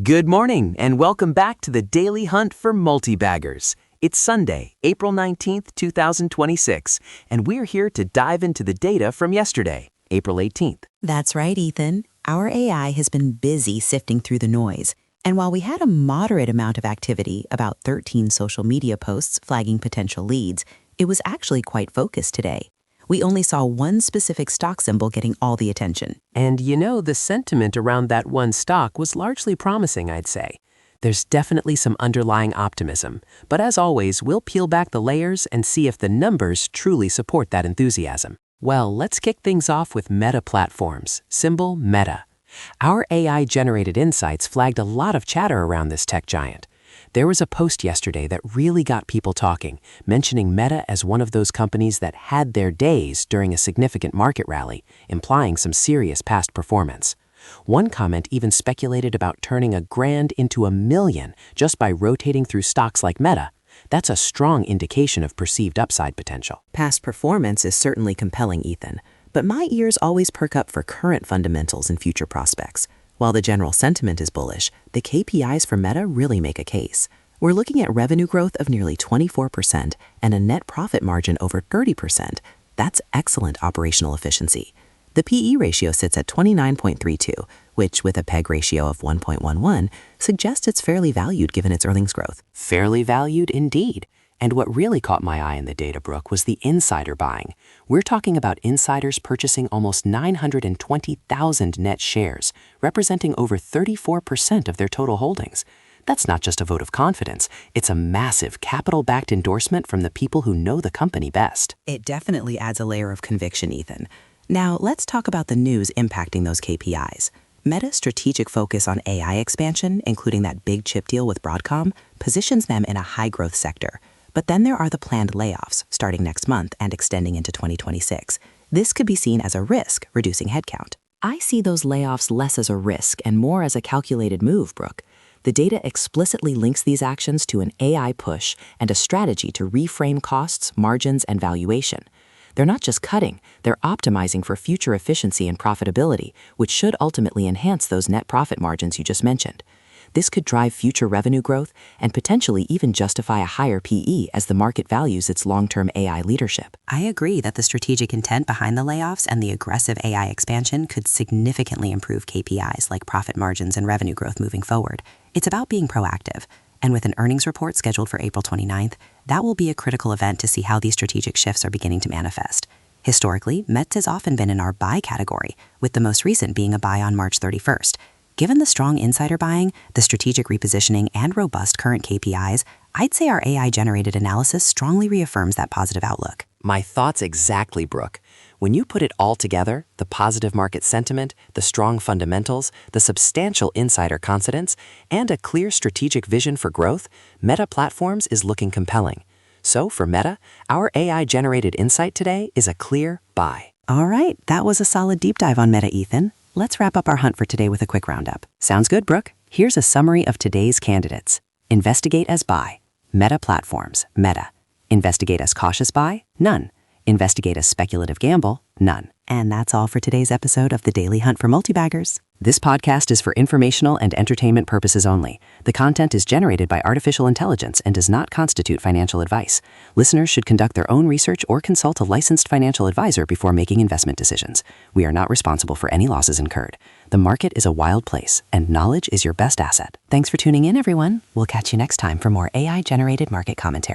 Good morning and welcome back to the Daily Hunt for Multi-Baggers. It's Sunday, April 19th, 2026, and we're here to dive into the data from yesterday, April 18th. That's right, Ethan. Our AI has been busy sifting through the noise. And while we had a moderate amount of activity, about 13 social media posts flagging potential leads, it was actually quite focused today. We only saw one specific stock symbol getting all the attention. And the sentiment around that one stock was largely promising, I'd say. There's definitely some underlying optimism, but as always, we'll peel back the layers and see if the numbers truly support that enthusiasm. Well, let's kick things off with Meta Platforms, symbol Meta. Our AI-generated insights flagged a lot of chatter around this tech giant. There was a post yesterday that really got people talking, mentioning Meta as one of those companies that had their days during a significant market rally, implying some serious past performance. One comment even speculated about turning $1,000,000 into $1,000,000 just by rotating through stocks like Meta. That's a strong indication of perceived upside potential. Past performance is certainly compelling, Ethan, but my ears always perk up for current fundamentals and future prospects. While the general sentiment is bullish, the KPIs for Meta really make a case. We're looking at revenue growth of nearly 24% and a net profit margin over 30%. That's excellent operational efficiency. The PE ratio sits at 29.32, which, with a PEG ratio of 1.11, suggests it's fairly valued given its earnings growth. Fairly valued indeed. And what really caught my eye in the data, Brooke, was the insider buying. We're talking about insiders purchasing almost 920,000 net shares, representing over 34% of their total holdings. That's not just a vote of confidence, it's a massive capital-backed endorsement from the people who know the company best. It definitely adds a layer of conviction, Ethan. Now, let's talk about the news impacting those KPIs. Meta's strategic focus on AI expansion, including that big chip deal with Broadcom, positions them in a high-growth sector. But then there are the planned layoffs, starting next month and extending into 2026. This could be seen as a risk, reducing headcount. I see those layoffs less as a risk and more as a calculated move, Brooke. The data explicitly links these actions to an AI push and a strategy to reframe costs, margins, and valuation. They're not just cutting, they're optimizing for future efficiency and profitability, which should ultimately enhance those net profit margins you just mentioned. This could drive future revenue growth and potentially even justify a higher PE as the market values its long-term AI leadership. I agree that the strategic intent behind the layoffs and the aggressive AI expansion could significantly improve KPIs like profit margins and revenue growth moving forward. It's about being proactive. And with an earnings report scheduled for April 29th, that will be a critical event to see how these strategic shifts are beginning to manifest. Historically, Mets has often been in our buy category, with the most recent being a buy on March 31st. Given the strong insider buying, the strategic repositioning, and robust current KPIs, I'd say our AI-generated analysis strongly reaffirms that positive outlook. My thoughts exactly, Brooke. When you put it all together, the positive market sentiment, the strong fundamentals, the substantial insider confidence, and a clear strategic vision for growth, Meta Platforms is looking compelling. So for Meta, our AI-generated insight today is a clear buy. All right, that was a solid deep dive on Meta, Ethan. Let's wrap up our hunt for today with a quick roundup. Sounds good, Brooke? Here's a summary of today's candidates. Investigate as buy. Meta Platforms, Meta. Investigate as cautious buy, none. Investigate as speculative gamble, none. And that's all for today's episode of the Daily Hunt for Multi-Baggers. This podcast is for informational and entertainment purposes only. The content is generated by artificial intelligence and does not constitute financial advice. Listeners should conduct their own research or consult a licensed financial advisor before making investment decisions. We are not responsible for any losses incurred. The market is a wild place, and knowledge is your best asset. Thanks for tuning in, everyone. We'll catch you next time for more AI-generated market commentary.